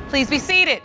Please be seated.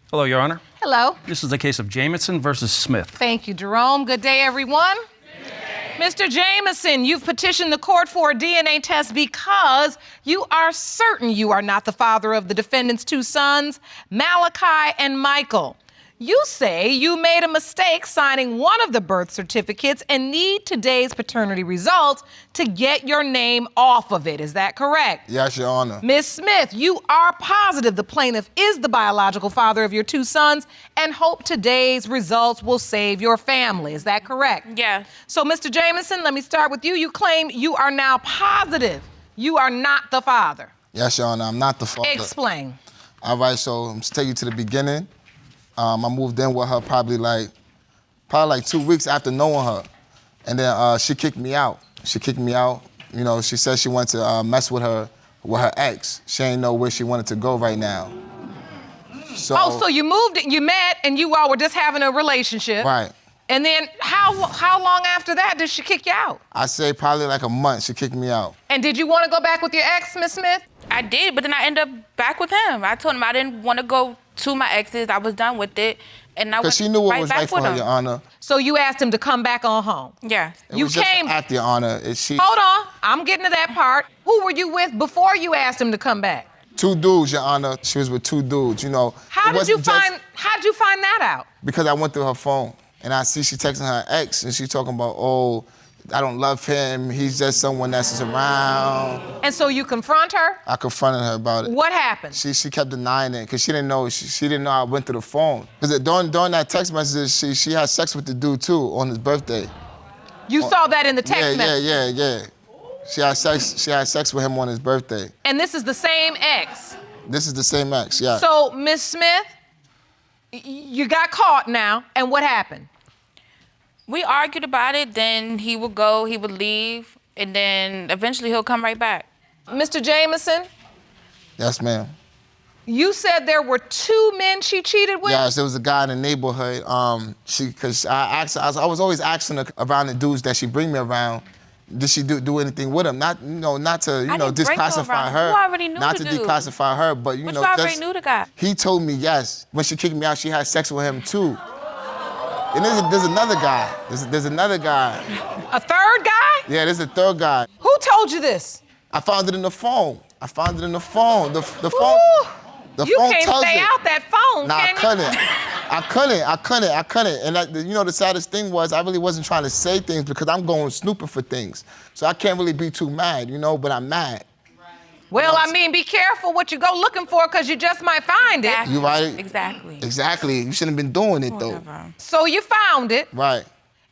Hello, Your Honor. Hello. This is the case of Jamison versus Smith. Thank you, Jerome. Good day, everyone. Mr. Jamison, you've petitioned the court for a DNA test because you are certain you are not the father of the defendant's two sons, Malachi and Michael. You say you made a mistake signing one of the birth certificates and need today's paternity results to get your name off of it. Is that correct? Yes, Your Honor. Ms. Smith, you are positive the plaintiff is the biological father of your two sons and hope today's results will save your family. Is that correct? Yeah. So, Mr. Jamison, let me start with you. You claim you are now positive you are not the father. Yes, Your Honor, I'm not the father. Explain. All right, so I'm just take you to the beginning. I moved in with her probably like 2 weeks after knowing her. And then she kicked me out. You know, she said she wanted to mess with her ex. She ain't know where she wanted to go right now. So you moved, you met, and you all were just having a relationship. Right. And then how long after that did she kick you out? I say probably like a month she kicked me out. And did you want to go back with your ex, Miss Smith? I did, but then I ended up back with him. I told him I didn't want to go to my exes. I was done with it. And I went Because she knew what right was back right for with her, him. Your Honor. So you asked him to come back on home? Yeah. You was just came. an act, Your Honor. Hold on, I'm getting to that part. Who were you with before you asked him to come back? 2 dudes, Your Honor. She was with 2 dudes, you know. How'd you find that out? Because I went through her phone and I see she texting her ex and she talking about, oh, I don't love him. He's just someone that's just around. And so you confront her? I confronted her about it. What happened? She kept denying it because she didn't know. She didn't know I went through the phone. Because during that text message, she had sex with the dude too on his birthday. You saw that in the text message? Yeah. She had sex with him on his birthday. And this is the same ex? This is the same ex, yeah. So, Miss Smith, you got caught now, and what happened? We argued about it, then he would go, he would leave, and then eventually he'll come right back. Mr. Jamison? Yes, ma'am. You said there were 2 men she cheated with? Yes, there was a guy in the neighborhood. Because I was always asking her around the dudes that she bring me around, did she do anything with him? Not to declassify her. You already knew not the to dude. declassify her, but But you already knew the guy. He told me yes. When she kicked me out, she had sex with him too. And there's another guy. There's another guy. A third guy? Yeah, there's a third guy. Who told you this? I found it in the phone. The phone. The phone. You can't tells stay it. out that phone, Nah, can you? I couldn't. And you know, the saddest thing was I really wasn't trying to say things because I'm going snooping for things. So I can't really be too mad, you know, but I'm mad. Well, I mean, be careful what you go looking for because you just might find it. You right? Exactly. You shouldn't have been doing it, though. Whatever. So you found it. Right.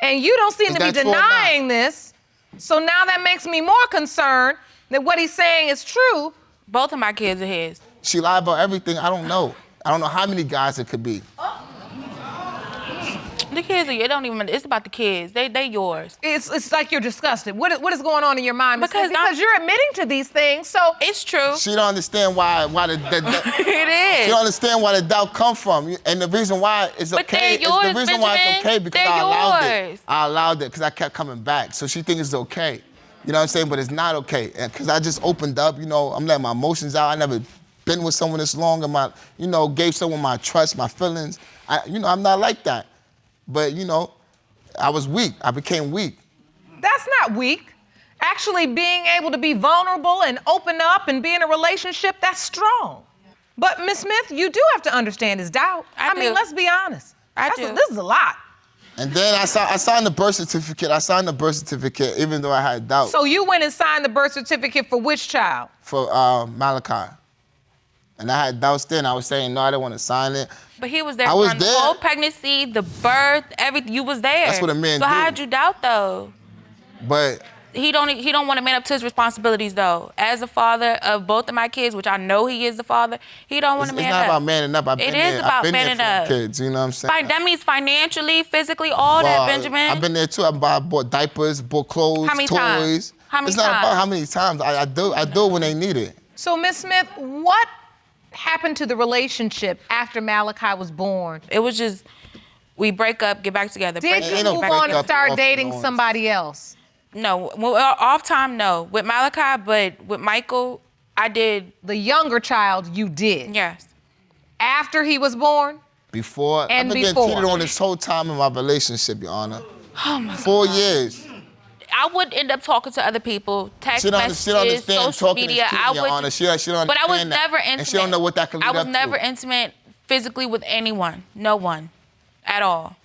And you don't seem Is to be that true or not? denying this. So now that makes me more concerned that what he's saying is true. Both of my kids are his. She lied about everything. I don't know. I don't know how many guys it could be. The kids it's about the kids. They yours. It's like you're disgusted. What is going on in your mind? Because you're admitting to these things, so. It's true. She don't understand why the It is. She don't understand where the doubt come from. And the reason why it's But okay. they're yours, the reason why it's Benjamin. okay because They're I allowed yours. it. I allowed it because I kept coming back. So she thinks it's okay. You know what I'm saying? But it's not okay. And because I just opened up, you know, I'm letting my emotions out. I never been with someone this long and gave someone my trust, my feelings. I'm not like that. But, you know, I was weak. I became weak. That's not weak. Actually, being able to be vulnerable and open up and be in a relationship, that's strong. But, Miss Smith, you do have to understand his doubt. I mean, let's be honest. This is a lot. And then I signed the birth certificate even though I had doubt. So you went and signed the birth certificate for which child? For Malachi. And I had doubts then. I was saying, no, I didn't want to sign it. But he was there I was during the there. whole pregnancy, the birth, everything. You was there. That's what a man So do. how'd you doubt though? But He don't want to man up to his responsibilities though. As a father of both of my kids, which I know he is the father, he don't want to man up. It's not about manning up. I've been It is there. about I've been manning there for up. the kids, you know what I'm saying? That means financially, physically, all that, Benjamin. I've been there too. I bought diapers, bought clothes, How many toys. times? How many it's not times? about how many times. I do it when they need it. So, Miss Smith, what happened to the relationship after Malachi was born? It was just, we break up, get back together. Did you move on and start dating somebody else? No, off time, no. With Malachi, but with Michael, I did. The younger child, you did. Yes. After he was born? Before. And I've been before. getting cheated on this whole time in my relationship, Your Honor. Oh my 4 God. years. I would end up talking to other people, text She don't messages, understand social talking media. and cheating, Your Honor. She don't understand but I was that. never intimate. And she don't know what that could lead I was up never to. intimate physically with anyone. No one. At all.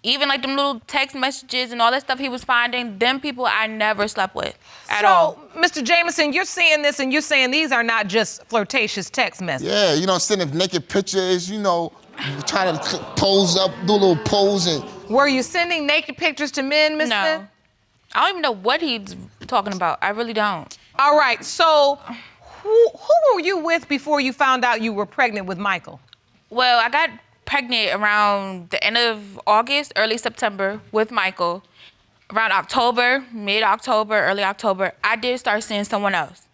Even like them little text messages and all that stuff he was finding, them people I never slept with at all. So, Mr. Jamison, you're seeing this and you're saying these are not just flirtatious text messages. Yeah, you know, sending naked pictures, you know, trying to pose up, do a little pose and... Were you sending naked pictures to men, Ms. No. Smith? I don't even know what he's talking about. I really don't. All right, so who were you with before you found out you were pregnant with Michael? Well, I got pregnant around the end of August, early September with Michael. Around October, mid-October, early October, I did start seeing someone else.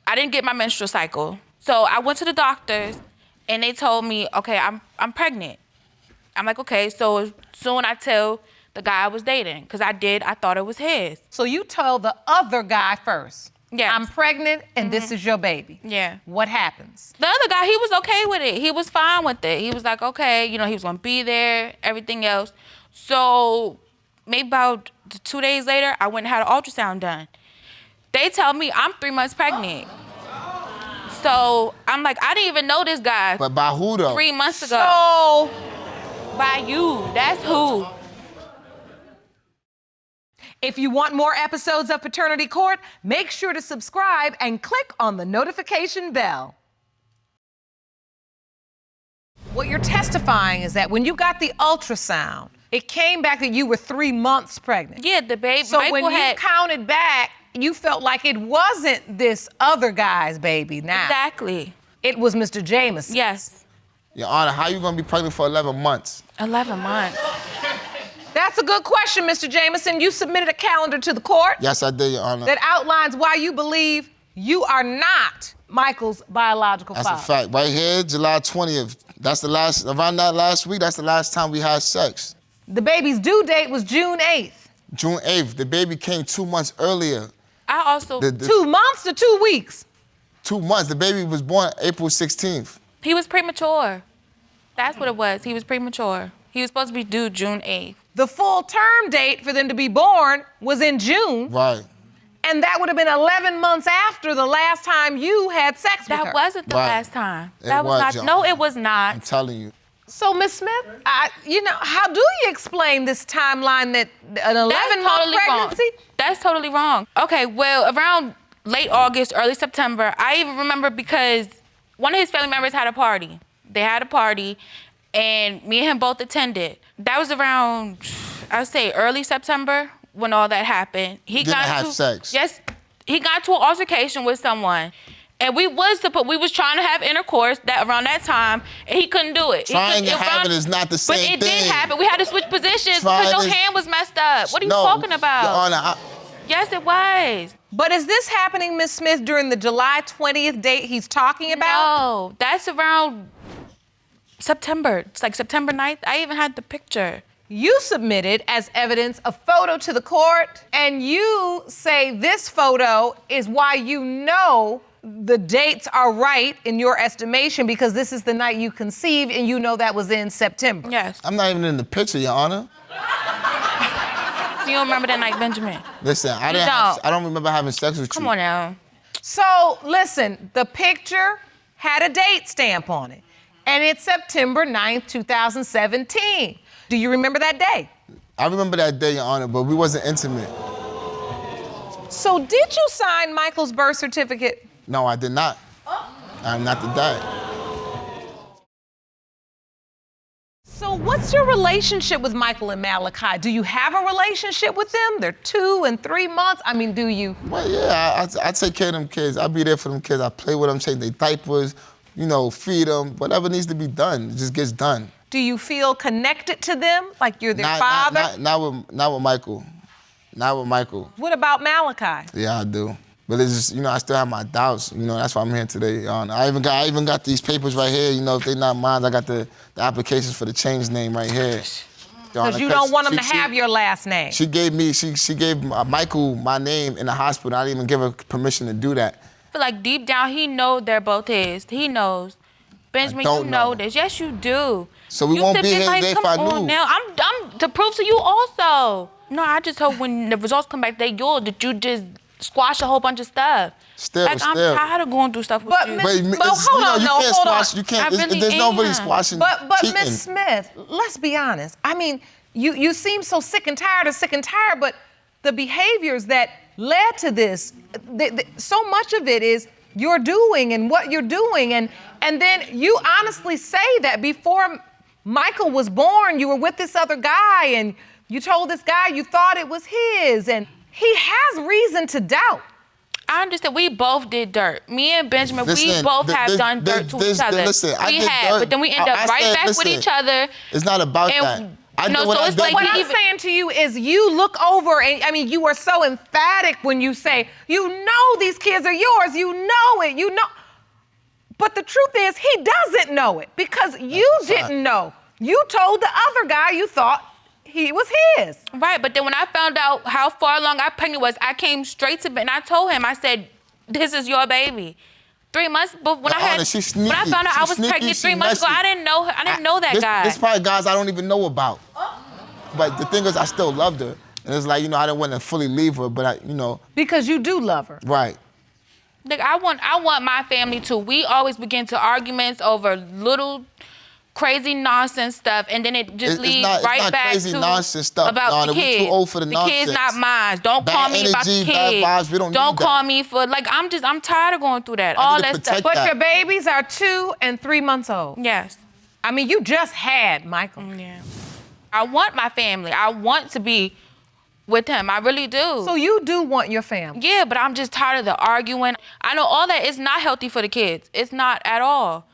I didn't get my menstrual cycle. So I went to the doctors and they told me, okay, I'm pregnant. I'm like, okay, so soon I tell the guy I was dating, because I thought it was his. So you told the other guy first. Yes. I'm pregnant and this is your baby. Yeah. What happens? The other guy, he was okay with it. He was fine with it. He was like, okay, you know, he was gonna be there, everything else. So maybe about 2 days later, I went and had an ultrasound done. They tell me I'm 3 months pregnant. So I'm like, I didn't even know this guy But by who, though? 3 months ago. So, By you, that's who. if you want more episodes of Paternity Court, make sure to subscribe and click on the notification bell. What you're testifying is that when you got the ultrasound, it came back that you were 3 months pregnant. Yeah, the baby. So Michael when you had counted back, you felt like it wasn't this other guy's baby now. exactly. It was Mr. Jamison. Yes, Your Honor, how you gonna be pregnant for 11 months? 11 months. That's a good question, Mr. Jamison. You submitted a calendar to the court Yes, I did, Your Honor. that outlines why you believe you are not Michael's biological That's father. a fact. Right here, July 20th. That's the last, around that last week, that's the last time we had sex. The baby's due date was June 8th. June 8th, the baby came 2 months earlier. I also, 2 months to 2 weeks. 2 months, the baby was born April 16th. he was premature. That's what it was. He was premature. He was supposed to be due June 8th. The full term date for them to be born was in June, Right. and that would have been 11 months after the last time you had sex with her. That wasn't the Right. last time. It That was was, not. John. No, it was not. I'm telling you. So, Ms. Smith, how do you explain this timeline that an 11-month totally pregnancy? wrong. That's totally wrong. Okay, well, around late August, early September, I even remember because one of his family members had a party. They had a party, and me and him both attended. That was around, I would say, early September when all that happened. He Didn't have sex. Yes, he got to an altercation with someone. And we was trying to have intercourse around that time, and he couldn't do it. Trying and having is not the same thing. But it did happen. We had to switch positions Trying because your is- hand was messed up. What are you No, talking about? Your Honor, Yes, it was. But is this happening, Ms. Smith, during the July 20th date he's talking about? No, that's around September. It's like September 9th. I even had the picture. You submitted as evidence a photo to the court, and you say this photo is why you know the dates are right in your estimation because this is the night you conceived and you know that was in September. Yes. I'm not even in the picture, Your Honor. So you don't remember that night, Benjamin? Listen, I don't remember having sex with you. Come on now. So listen, the picture had a date stamp on it, and it's September 9th, 2017. Do you remember that day? I remember that day, Your Honor, but we wasn't intimate. So did you sign Michael's birth certificate? No, I did not. I'm not the dad. So what's your relationship with Michael and Malachi? Do you have a relationship with them? They're 2 and 3 months. I mean, do you? Well, yeah, I take care of them kids. I'll be there for them kids. I play with them, change their diapers, you know, feed them. Whatever needs to be done, it just gets done. Do you feel connected to them, like you're their father? Not with Michael. Not with Michael. What about Malachi? Yeah, I do. But it's just, you know, I still have my doubts. You know, that's why I'm here today, Your Honor. I even got these papers right here. You know, if they're not mine, I got the applications for the change name right here. Because you don't want them to have your last name. She gave Michael my name in the hospital. I didn't even give her permission to do that. feel like deep down he knows they're both his. He knows. Benjamin, you know this. Yes, you do. So we won't be here today if I knew. Come on now. I'm to prove to you also. No, I just hope when the results come back, that you just squash a whole bunch of stuff. I'm tired of going through stuff with you. But hold on, hold on. You can't. There's no really squashing. But Miss Smith, let's be honest. I mean, you seem so sick and tired, but the behaviors that led to this, so much of it is your doing and what you're doing, and then you honestly say that before Michael was born, you were with this other guy, and you told this guy you thought it was his, and he has reason to doubt. I understand. We both did dirt. Me and Benjamin, we both have done dirt to each other. We have, but then we end up right back with each other. It's not about that. So it's like what I'm saying to you is you look over and, I mean, you are so emphatic when you say, you know these kids are yours, you know it, you know. But the truth is he doesn't know it because you didn't know. You told the other guy you thought he was his. Right, but then when I found out how far along our pregnancy was, I came straight to Ben and I told him, I said, this is your baby. 3 months, but when I found out I was pregnant 3 months ago, I didn't know that guy. There's probably guys I don't even know about. But the thing is, I still loved her. And it's like, I didn't want to fully leave her, but Because you do love her. Right. Like, I want my family to, we always begin to arguments over little crazy nonsense stuff, and then it just leads right back crazy to nonsense stuff. about the kids. We're too old for the nonsense. The kid's not mine. Don't call me about the kids. Bad vibes, we don't Don't need call that. me for, like, I'm tired of going through that. All that stuff. But your babies are 2 and 3 months old. Yes. I mean, you just had Michael. Yeah. I want my family. I want to be with him. I really do. So you do want your family? Yeah, but I'm just tired of the arguing. I know all that is not healthy for the kids. It's not at all.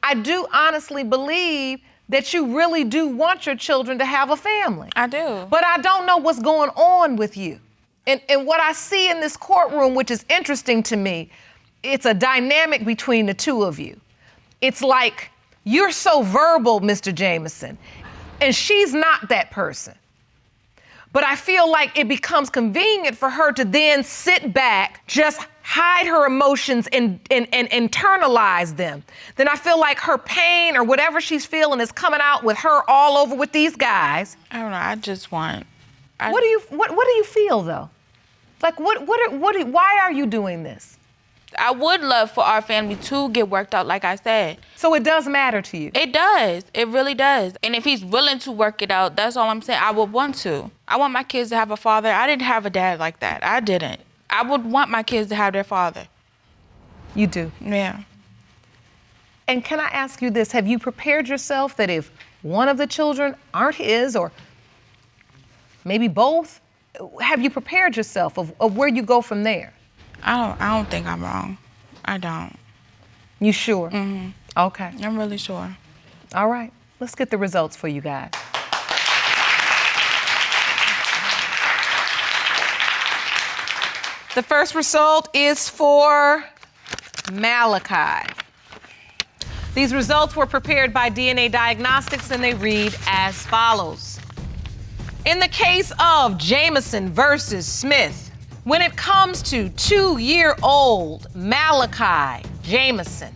I do honestly believe that you really do want your children to have a family. I do. But I don't know what's going on with you. And what I see in this courtroom, which is interesting to me, it's a dynamic between the two of you. It's like you're so verbal, Mr. Jamison, and she's not that person. But I feel like it becomes convenient for her to then sit back, just hide her emotions and internalize them. Then I feel like her pain or whatever she's feeling is coming out with her all over with these guys. I don't know. I just want. What do you feel though? Like why are you doing this? I would love for our family to get worked out, like I said. So it does matter to you? It does. It really does. And if he's willing to work it out, that's all I'm saying. I would want to. I want my kids to have a father. I didn't have a dad like that. I didn't. I would want my kids to have their father. You do? Yeah. And can I ask you this? Have you prepared yourself that if one of the children aren't his, or maybe both, have you prepared yourself of where you go from there? I don't think I'm wrong. I don't. You sure? Mm-hmm. Okay. I'm really sure. All right. Let's get the results for you guys. The first result is for Malachi. These results were prepared by DNA Diagnostics and they read as follows. In the case of Jamison versus Smith, when it comes to 2-year-old Malachi Jamison,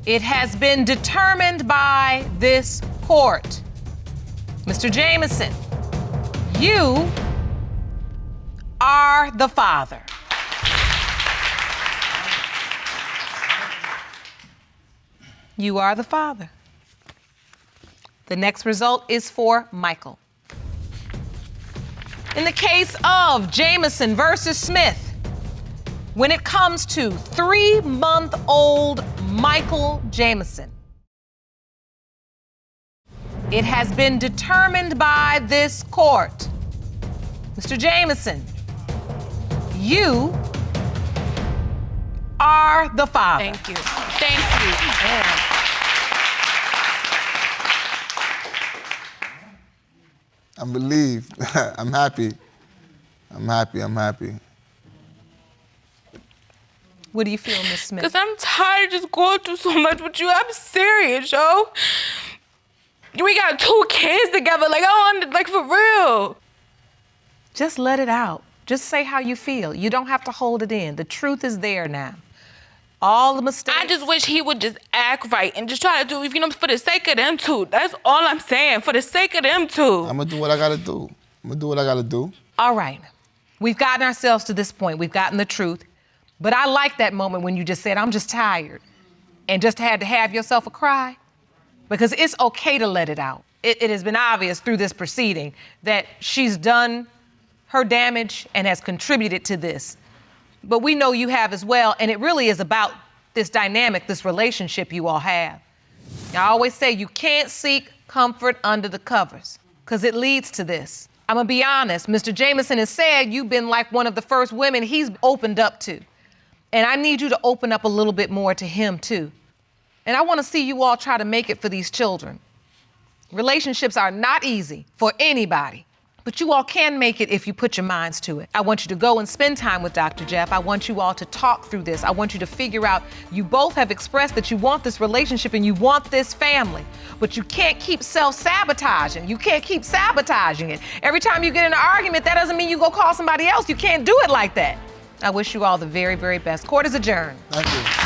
it has been determined by this court. Mr. Jamison, you are the father. You are the father. The next result is for Michael. In the case of Jamison versus Smith, when it comes to 3-month-old Michael Jamison, it has been determined by this court. Mr. Jamison, you are the father. Thank you. Thank you. Yeah. I'm relieved. I'm happy. I'm happy. What do you feel, Miss Smith? Because I'm tired of just going through so much with you. I'm serious, yo. We got 2 kids together. Like, I don't, like, for real. Just let it out. Just say how you feel. You don't have to hold it in. The truth is there now. All the mistakes. I just wish he would just act right and just try to do, for the sake of them two. That's all I'm saying, for the sake of them two. I'm gonna do what I gotta do. All right. We've gotten ourselves to this point. We've gotten the truth. But I like that moment when you just said, I'm just tired. And just had to have yourself a cry. Because it's okay to let it out. It has been obvious through this proceeding that she's done her damage and has contributed to this. But we know you have as well, and it really is about this dynamic, this relationship you all have. I always say you can't seek comfort under the covers, because it leads to this. I'm gonna be honest, Mr. Jamison has said you've been like one of the first women he's opened up to. And I need you to open up a little bit more to him too. And I wanna see you all try to make it for these children. Relationships are not easy for anybody. But you all can make it if you put your minds to it. I want you to go and spend time with Dr. Jeff. I want you all to talk through this. I want you to figure out, you both have expressed that you want this relationship and you want this family, but you can't keep self-sabotaging. You can't keep sabotaging it. Every time you get in an argument, that doesn't mean you go call somebody else. You can't do it like that. I wish you all the very, very best. Court is adjourned. Thank you.